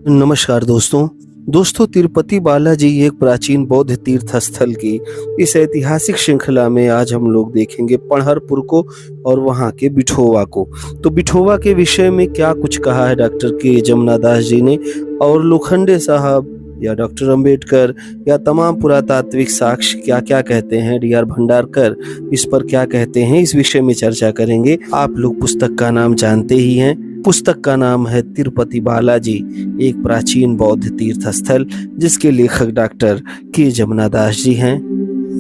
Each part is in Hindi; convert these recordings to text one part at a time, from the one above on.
नमस्कार दोस्तों तिरुपति बालाजी एक प्राचीन बौद्ध तीर्थ स्थल की इस ऐतिहासिक श्रृंखला में आज हम लोग देखेंगे पणहरपुर को और वहाँ के बिठोवा को। तो बिठोवा के विषय में क्या कुछ कहा है डॉक्टर के जमुना दास जी ने, और लोखंडे साहब या डॉक्टर अंबेडकर या तमाम पुरातात्विक साक्ष्य क्या क्या कहते हैं, डी.आर. भंडारकर इस पर क्या कहते हैं, इस विषय में चर्चा करेंगे। आप लोग पुस्तक का नाम जानते ही हैं। पुस्तक का नाम है तिरुपति बालाजी एक प्राचीन बौद्ध तीर्थ स्थल, जिसके लेखक डॉक्टर के जमुना दास जी हैं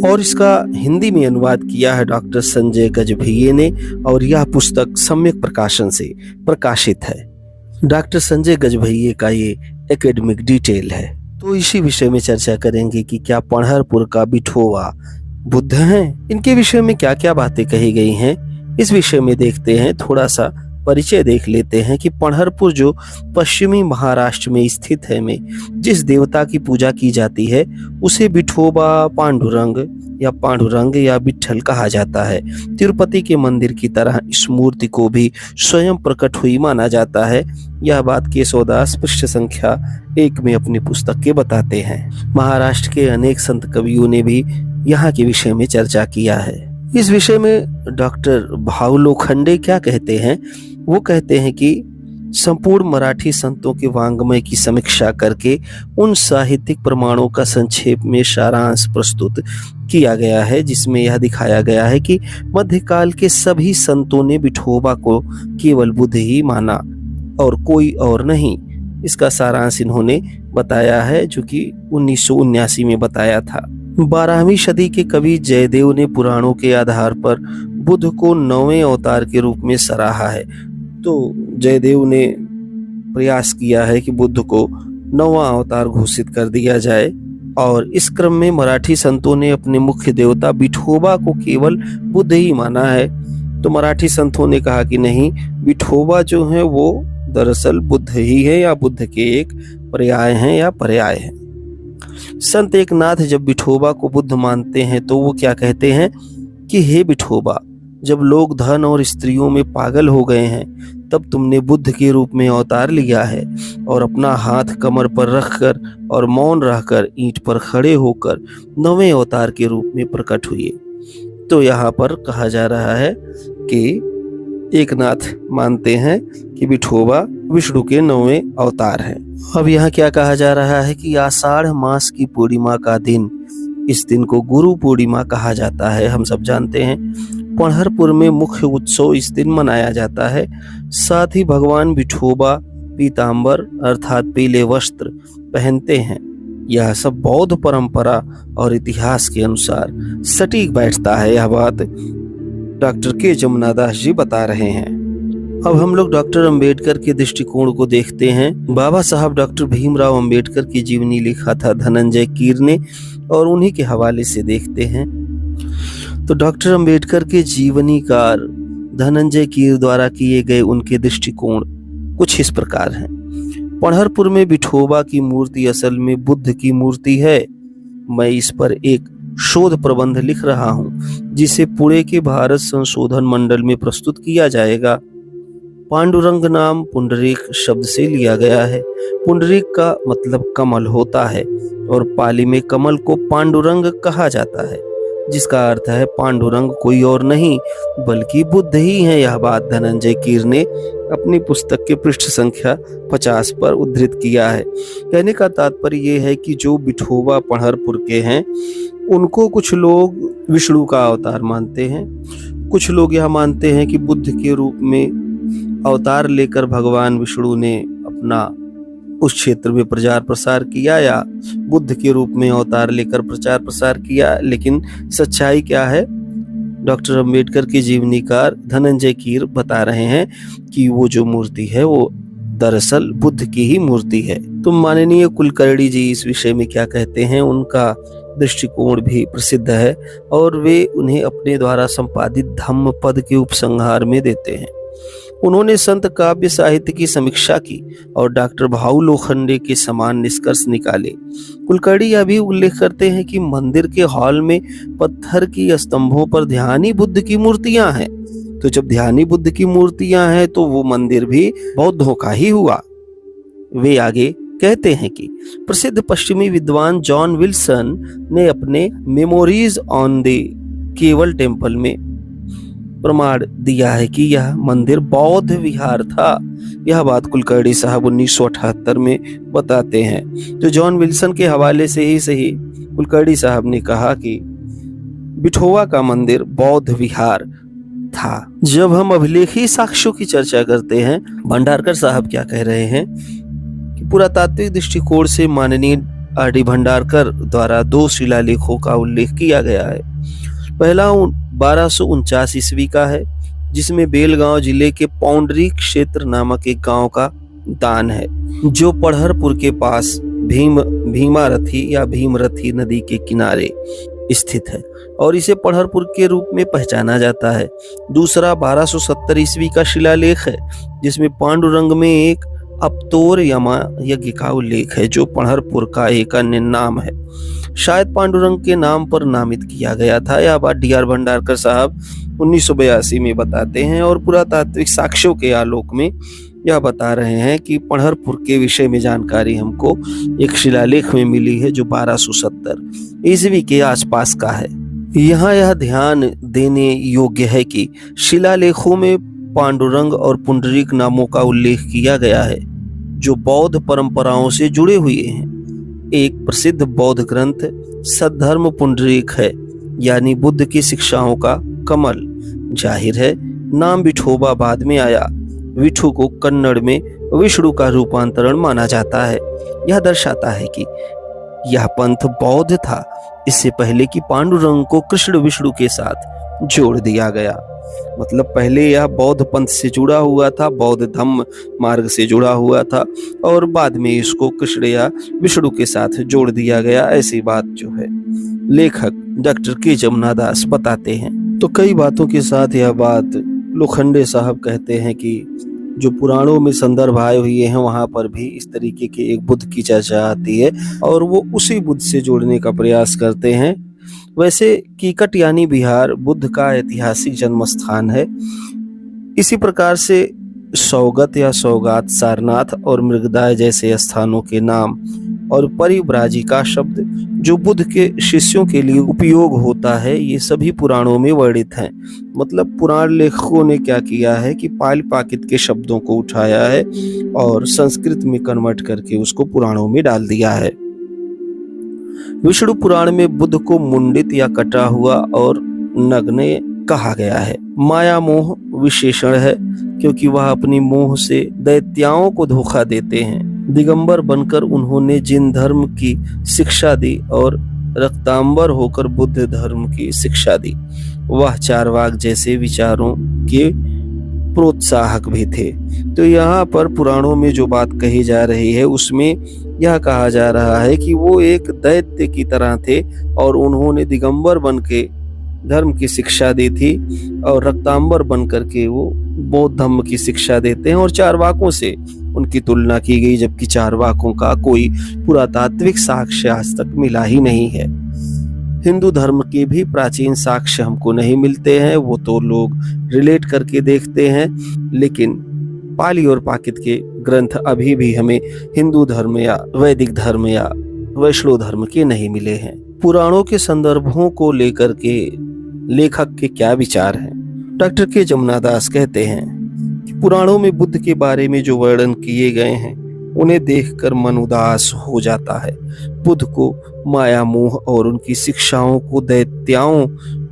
और इसका हिंदी में अनुवाद किया है डॉक्टर संजय गजभिये ने, और यह पुस्तक सम्यक प्रकाशन से प्रकाशित है। डॉक्टर संजय गजभिये का ये एकेडमिक डिटेल है। तो इसी विषय में चर्चा करेंगे कि क्या पणहरपुर का बिठोवा बुद्ध हैं, इनके विषय में क्या क्या बातें कही गई हैं, इस विषय में देखते हैं। थोड़ा सा परिचय देख लेते हैं कि पणहरपुर जो पश्चिमी महाराष्ट्र में स्थित है, में जिस देवता की पूजा की जाती है उसे बिठोबा, पांडुरंग या विट्ठल कहा जाता है। तिरुपति के मंदिर की तरह इस मूर्ति को भी स्वयं प्रकट हुई माना जाता है। यह बात केशवदास पृष्ठ संख्या 1 में अपनी पुस्तक के बताते हैं। महाराष्ट्र के अनेक संत कवियों ने भी यहाँ के विषय में चर्चा किया है। इस विषय में डॉक्टर भाऊ लोखंडे क्या कहते हैं, वो कहते हैं कि संपूर्ण मराठी संतों के वांग्मय की समीक्षा करके उन साहित्यिक प्रमाणों का संक्षेप में सारांश प्रस्तुत किया गया है, जिसमें यह दिखाया गया है कि मध्यकाल के सभी संतों ने विठोबा को केवल बुद्ध ही माना और कोई और नहीं। इसका सारांश इन्होंने बताया है, जो कि 1979 में बताया था। 12वीं सदी के कवि जयदेव ने पुराणों के आधार पर बुद्ध को 9वें अवतार के रूप में सराहा है। तो जयदेव ने प्रयास किया है कि बुद्ध को 9वां अवतार घोषित कर दिया जाए, और इस क्रम में मराठी संतों ने अपने मुख्य देवता विठोबा को केवल बुद्ध ही माना है। तो मराठी संतों ने कहा कि नहीं, विठोबा जो है वो दरअसल बुद्ध ही है, या बुद्ध के एक पर्याय हैं या पर्याय है। संत एकनाथ जब विठोबा को बुद्ध मानते हैं तो वो क्या कहते हैं कि हे विठोबा, जब लोग धन और स्त्रियों में पागल हो गए हैं तब तुमने बुद्ध के रूप में अवतार लिया है, और अपना हाथ कमर पर रखकर और मौन रहकर ईंट पर खड़े होकर 9वें अवतार के रूप में प्रकट हुए। तो यहाँ पर कहा जा रहा है कि एकनाथ मानते हैं कि विठोबा विष्णु के 9वें अवतार हैं। अब यहाँ क्या कहा जा रहा है कि आषाढ़ मास की पूर्णिमा का दिन, इस दिन को गुरु पूर्णिमा कहा जाता है, हम सब जानते हैं। पणहरपुर में मुख्य उत्सव इस दिन मनाया जाता है। साथ ही भगवान विठोबा पीतांबर अर्थात पीले वस्त्र पहनते हैं। यह सब बौद्ध परंपरा और इतिहास के अनुसार सटीक बैठता है। यह बात डॉक्टर के जमुना दास जी बता रहे हैं। अब हम लोग डॉक्टर अंबेडकर के दृष्टिकोण को देखते हैं। बाबा साहब डॉक्टर भीमराव अंबेडकर की जीवनी लिखा था धनंजय कीर ने, और उन्हीं के हवाले से देखते हैं। तो डॉक्टर अंबेडकर के जीवनीकार धनंजय कीर द्वारा किए गए उनके दृष्टिकोण कुछ इस प्रकार हैं। पणहरपुर में विठोबा की मूर्ति असल में बुद्ध की मूर्ति है। मैं इस पर एक शोध प्रबंध लिख रहा हूँ, जिसे पुणे के भारत संशोधन मंडल में प्रस्तुत किया जाएगा। पांडुरंग नाम पुंडरीक शब्द से लिया गया है। पुंडरीक का मतलब कमल होता है, और पाली में कमल को पांडुरंग कहा जाता है, जिसका अर्थ है पांडुरंग कोई और नहीं बल्कि बुद्ध ही है। यह बात धनंजय कीर ने अपनी पुस्तक के पृष्ठ संख्या 50 पर उद्धृत किया है। कहने का तात्पर्य यह है कि जो विठोबा पणहरपुर के हैं उनको कुछ लोग विष्णु का अवतार मानते हैं, कुछ लोग यह मानते हैं कि बुद्ध के रूप में अवतार लेकर भगवान विष्णु ने अपना उस क्षेत्र में प्रचार प्रसार किया, या बुद्ध के रूप में अवतार लेकर प्रचार प्रसार किया। लेकिन सच्चाई क्या है, डॉक्टर अंबेडकर के जीवनीकार धनंजय कीर बता रहे हैं कि वो जो मूर्ति है वो दरअसल बुद्ध की ही मूर्ति है। तो माननीय कुलकर्णी जी इस विषय में क्या कहते हैं, उनका दृष्टिकोण भी प्रसिद्ध है, और वे उन्हें अपने द्वारा संपादित धम्म पद के उपसंहार में देते हैं। उन्होंने संत काव्य साहित्य की समीक्षा की और डॉक्टर भाऊ लोखंडे के समान निष्कर्ष निकाले। कुलकर्णी यह भी उल्लेख करते हैं कि मंदिर के हॉल में पत्थर की स्तंभों पर ध्यानी बुद्ध की मूर्तियां हैं। तो जब ध्यानी बुद्ध की मूर्तियां हैं तो वो मंदिर भी बौद्धों का ही हुआ। वे आगे कहते हैं कि प्रसिद्ध पश्चिमी विद्वान जॉन विल्सन ने अपने मेमोरीज ऑन द केवल टेम्पल में प्रमाण दिया है कि यह मंदिर बौद्ध विहार था। यह बात कुलकर्णी साहब 1978 में बताते हैं। तो जॉन विल्सन के हवाले से ही सही, कुलकर्णी साहब ने कहा कि बिठोवा का मंदिर बौद्ध विहार था। जब हम अभिलेखी साक्ष्यों की चर्चा करते हैं, भंडारकर साहब क्या कह रहे हैं कि पुरातात्विक दृष्टिकोण से माननीय आर.डी. भंडारकर द्वारा 2 शिलालेखों का उल्लेख किया गया है। पहला 1249 ईस्वी का है, जिसमें बेलगांव जिले के पौंडरी क्षेत्र नामक एक गांव का दान है, जो पढ़रपुर के पास भीमारथी या भीमरथी नदी के किनारे स्थित है और इसे पढ़रपुर के रूप में पहचाना जाता है। दूसरा 1270 ईस्वी का शिलालेख है, जिसमें पांडुरंग में एक अपतोर यमा यज्ञ का उल्लेख है, जो पढ़रपुर का एक अन्य नाम है। शायद पांडुरंग के नाम पर नामित किया गया था। यह बात डी.आर. भंडारकर साहब 1982 में बताते हैं और पुरातात्विक साक्ष्यों के आलोक में यह बता रहे हैं कि पढ़रपुर के विषय में जानकारी हमको एक शिलालेख में मिली है, जो 1270 ईस्वी के आसपास का है। यहाँ यह ध्यान देने योग्य है कि शिलालेखों में पांडुरंग और पुंडरीक नामों का उल्लेख किया गया है, जो बौद्ध परंपराओं से जुड़े हुए हैं। एक प्रसिद्ध बौद्ध ग्रंथ सद्धर्म पुंडरीक है, यानी बुद्ध की शिक्षाओं का कमल। जाहिर है नाम विठोबा बाद में आया। विठू को कन्नड़ में विष्णु का रूपांतरण माना जाता है। यह दर्शाता है कि यह पंथ बौद्ध था, इससे पहले कि पांडुरंग को कृष्ण विष्णु के साथ जोड़ दिया गया। मतलब पहले यह बौद्ध पंथ से जुड़ा हुआ था, बौद्ध धम्म मार्ग से जुड़ा हुआ था, और बाद में इसको कृष्ण या विष्णु के साथ जोड़ दिया गया। ऐसी बात जो है लेखक डॉक्टर के जमुना दास बताते हैं। तो कई बातों के साथ यह बात लोखंडे साहब कहते हैं कि जो पुराणों में संदर्भ आए हुए हैं, वहां पर भी इस तरीके के एक बुद्ध की चर्चा आती है और वो उसी बुद्ध से जोड़ने का प्रयास करते हैं। वैसे कीकट यानी बिहार बुद्ध का ऐतिहासिक जन्म स्थान है। इसी प्रकार से सौगत या सौगात, सारनाथ और मृगदाय जैसे स्थानों के नाम और परिव्राजिका शब्द जो बुद्ध के शिष्यों के लिए उपयोग होता है, ये सभी पुराणों में वर्णित हैं। मतलब पुराण लेखकों ने क्या किया है कि पाल पाकित के शब्दों को उठाया है और संस्कृत में कन्वर्ट करके उसको पुराणों में डाल दिया है। विष्णु पुराण में बुद्ध को मुंडित या कटा हुआ और नग्न कहा गया है। माया मोह विशेषण है, क्योंकि वह अपनी मोह से दैत्याओं को धोखा देते हैं। दिगंबर बनकर उन्होंने जिन धर्म की शिक्षा दी और रक्तांबर होकर बुद्ध धर्म की शिक्षा दी, वह चारवाक जैसे विचारों के प्रोत्साहक भी थे। तो यहाँ पर पुराणों में जो बात कही जा रही है, उसमें यह कहा जा रहा है कि वो एक दैत्य की तरह थे और उन्होंने दिगंबर बन के धर्म की शिक्षा दी थी और रक्तांबर बन करके वो बौद्ध धर्म की शिक्षा देते हैं। और चारवाकों से उनकी तुलना की गई, जबकि चारवाकों का कोई पुरातात्विक साक्ष्य आज तक मिला ही नहीं है। हिंदू धर्म के भी प्राचीन साक्ष्य हमको नहीं मिलते हैं, वो तो लोग रिलेट करके देखते हैं, लेकिन पाली और पाकित के ग्रंथ अभी भी हमें हिंदू धर्म या वैदिक धर्म या वैष्णव धर्म के नहीं मिले हैं। पुराणों के संदर्भों को लेकर के लेखक के क्या विचार हैं? डॉक्टर के जमुना दास कहते हैं कि पुराणों में बुद्ध के बारे में जो वर्णन किए गए हैं, उन्हें देखकर मन उदास हो जाता है। बुद्ध को माया मोह और उनकी शिक्षाओं को दैत्याओं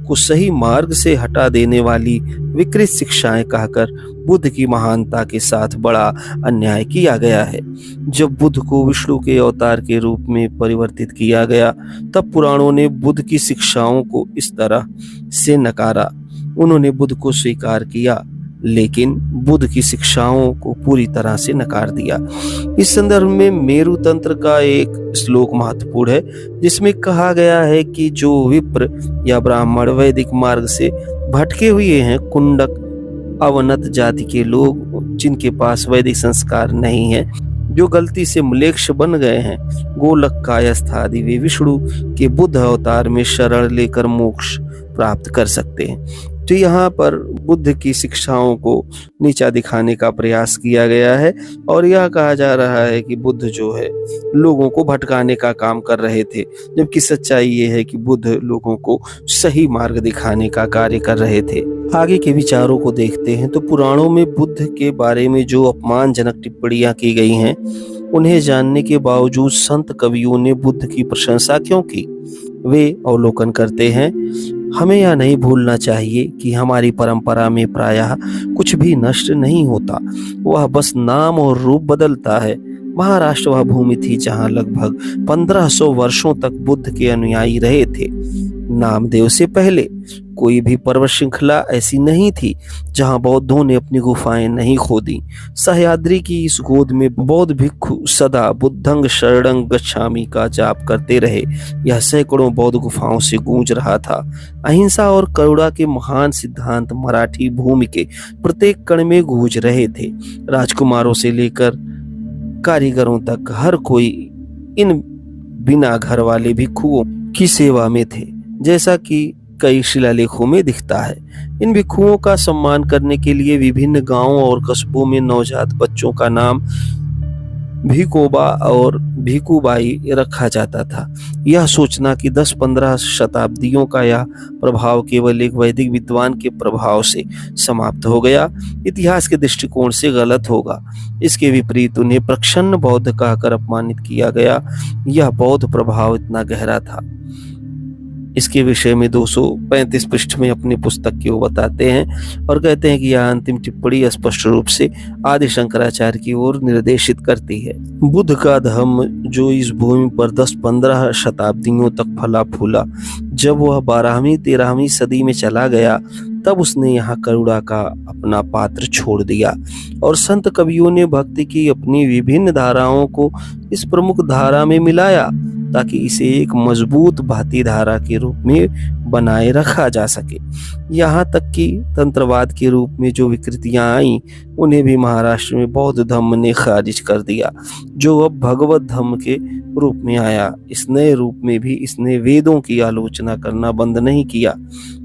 को सही मार्ग से हटा देने वाली विकृत शिक्षाएं कहकर बुद्ध की महानता के साथ बड़ा अन्याय किया गया है। जब बुद्ध को विष्णु के अवतार के रूप में परिवर्तित किया गया, तब पुराणों ने बुद्ध की शिक्षाओं को इस तरह से नकारा। उन्होंने बुद्ध को स्वीकार किया, लेकिन बुद्ध की शिक्षाओं को पूरी तरह से नकार दिया। इस संदर्भ में मेरु तंत्र का एक श्लोक महत्वपूर्ण है, जिसमें कहा गया है कि जो विप्र या ब्राह्मण वैदिक मार्ग से भटके हुए हैं, कुंडक अवनत जाति के लोग जिनके पास वैदिक संस्कार नहीं है, जो गलती से म्लेच्छ बन गए हैं, गोलक कायस्थ आदि, वे विष्णु के बुद्ध अवतार में शरण लेकर मोक्ष प्राप्त कर सकते हैं। तो यहाँ पर बुद्ध की शिक्षाओं को नीचा दिखाने का प्रयास किया गया है और यह कहा जा रहा है कि बुद्ध जो है लोगों को भटकाने का काम कर रहे थे, जबकि सच्चाई ये है कि बुद्ध लोगों को सही मार्ग दिखाने का कार्य कर रहे थे। आगे के विचारों को देखते हैं तो पुराणों में बुद्ध के बारे में जो अपमानजनक टिप्पणियां की गई हैं, उन्हें जानने के बावजूद संत कवियों ने बुद्ध की प्रशंसा क्यों की? वे अवलोकन करते हैं, हमें यह नहीं भूलना चाहिए कि हमारी परंपरा में प्रायः कुछ भी नष्ट नहीं होता, वह बस नाम और रूप बदलता है। महाराष्ट्र वह भूमि थी जहां लगभग 1500 वर्षों तक बुद्ध के अनुयायी रहे थे। नामदेव से पहले कोई भी पर्वत श्रृंखला ऐसी नहीं थी जहां बौद्धों ने अपनी गुफाएं नहीं खोदी। सह्याद्री की इस गोद में बौद्ध भिक्षु सदा बुद्धंग शरणं गच्छामि का जाप करते रहे। यह सैकड़ों बौद्ध गुफाओं से गूंज रहा था। अहिंसा और करुणा के महान सिद्धांत मराठी भूमि के प्रत्येक कण में गूंज रहे थे। राजकुमारों से लेकर कारीगरों तक हर कोई इन बिना घर वाले भिक्षुओं की सेवा में थे, जैसा कि कई शिलालेखों में दिखता है। इन भिक्षुओं का सम्मान करने के लिए विभिन्न गांवों और कस्बों में नवजात बच्चों का नाम भिकोबा और भिकुबाई रखा जाता था। यह सोचना कि 10-15 शताब्दियों का यह प्रभाव केवल एक वैदिक विद्वान के प्रभाव से समाप्त हो गया, इतिहास के दृष्टिकोण से गलत होगा। इसके विपरीत उन्हें प्रच्छन्न बौद्ध कहकर अपमानित किया गया। यह बौद्ध प्रभाव इतना गहरा था। इसके विषय में 235 पृष्ठ में अपनी पुस्तक की वो बताते हैं और कहते हैं कि यह अंतिम टिप्पणी स्पष्ट रूप से आदि शंकराचार्य की ओर निर्देशित करती है। बुद्ध का धर्म जो इस भूमि पर 10-15 शताब्दियों तक फला फूला, जब वह 12वीं-13वीं सदी में चला गया, तब उसने यहाँ करुणा का अपना पात्र छोड़ दिया और संत कवियों ने भक्ति की अपनी विभिन्न धाराओं को इस प्रमुख धारा में मिलाया ताकि इसे एक मजबूत भाती धारा के रूप में बनाए रखा जा सके। यहाँ तक कि तंत्रवाद के रूप में जो विकृतियां आईं, उन्हें भी महाराष्ट्र में बौद्ध धर्म ने खारिज कर दिया, जो अब भगवत धर्म के रूप में आया। इस नए रूप में भी इसने वेदों की आलोचना करना बंद नहीं किया,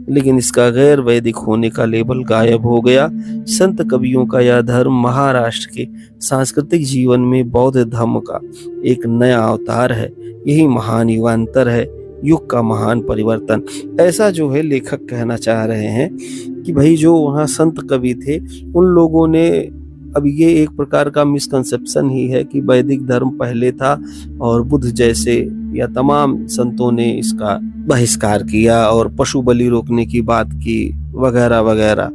लेकिन इसका गैर वैदिक होने का लेबल गायब हो गया। संत कवियों का यह धर्म महाराष्ट्र के सांस्कृतिक जीवन में बौद्ध धर्म का एक नया अवतार है। यही महान युगांतर है, युग का महान परिवर्तन। ऐसा जो है लेखक कहना चाह रहे हैं कि भाई जो वहाँ संत कवि थे, उन लोगों ने, अब ये एक प्रकार का मिसकंसेप्शन ही है कि वैदिक धर्म पहले था और बुद्ध जैसे या तमाम संतों ने इसका बहिष्कार किया और पशु बलि रोकने की बात की वगैरह वगैरह।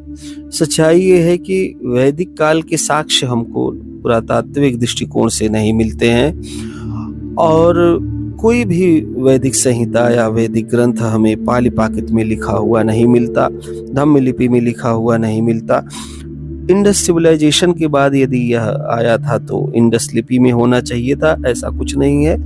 सच्चाई ये है कि वैदिक काल के साक्ष्य हमको पुरातात्विक दृष्टिकोण से नहीं मिलते हैं और कोई भी वैदिक संहिता या वैदिक ग्रंथ हमें पाली पाकित में लिखा हुआ नहीं मिलता, धम्म लिपि में लिखा हुआ नहीं मिलता। इंडस सिविलाइजेशन के बाद यदि यह आया था तो इंडस लिपि में होना चाहिए था, ऐसा कुछ नहीं है।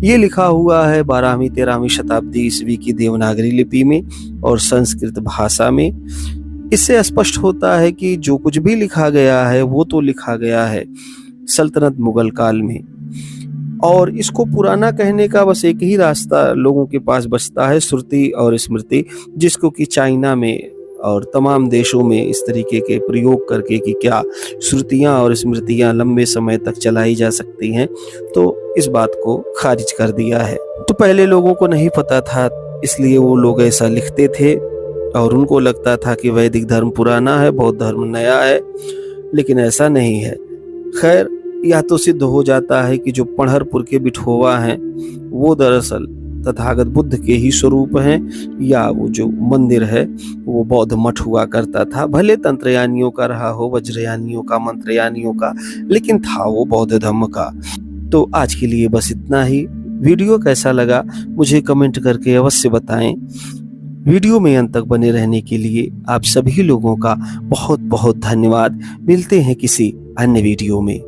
ये लिखा हुआ है 12वीं-13वीं शताब्दी ईस्वी की देवनागरी लिपि में और संस्कृत भाषा में। इससे स्पष्ट होता है कि जो कुछ भी लिखा गया है वो तो लिखा गया है सल्तनत मुगल काल में, और इसको पुराना कहने का बस एक ही रास्ता लोगों के पास बचता है, श्रुति और स्मृति, जिसको कि चाइना में और तमाम देशों में इस तरीके के प्रयोग करके कि क्या श्रुतियां और स्मृतियां लंबे समय तक चलाई जा सकती हैं, तो इस बात को खारिज कर दिया है। तो पहले लोगों को नहीं पता था, इसलिए वो लोग ऐसा लिखते थे और उनको लगता था कि वैदिक धर्म पुराना है, बौद्ध धर्म नया है, लेकिन ऐसा नहीं है। खैर, यह तो सिद्ध हो जाता है कि जो पढ़रपुर के बिठोवा हैं वो दरअसल तथागत बुद्ध के ही स्वरूप हैं, या वो जो मंदिर है वो बौद्ध मठ हुआ करता था, भले तंत्रयानियों का रहा हो, वज्रयानियों का, मंत्रयानियों का, लेकिन था वो बौद्ध धर्म का। तो आज के लिए बस इतना ही। वीडियो कैसा लगा मुझे कमेंट करके अवश्य बताएं। वीडियो में अंत तक बने रहने के लिए आप सभी लोगों का बहुत बहुत धन्यवाद। मिलते हैं किसी अन्य वीडियो में।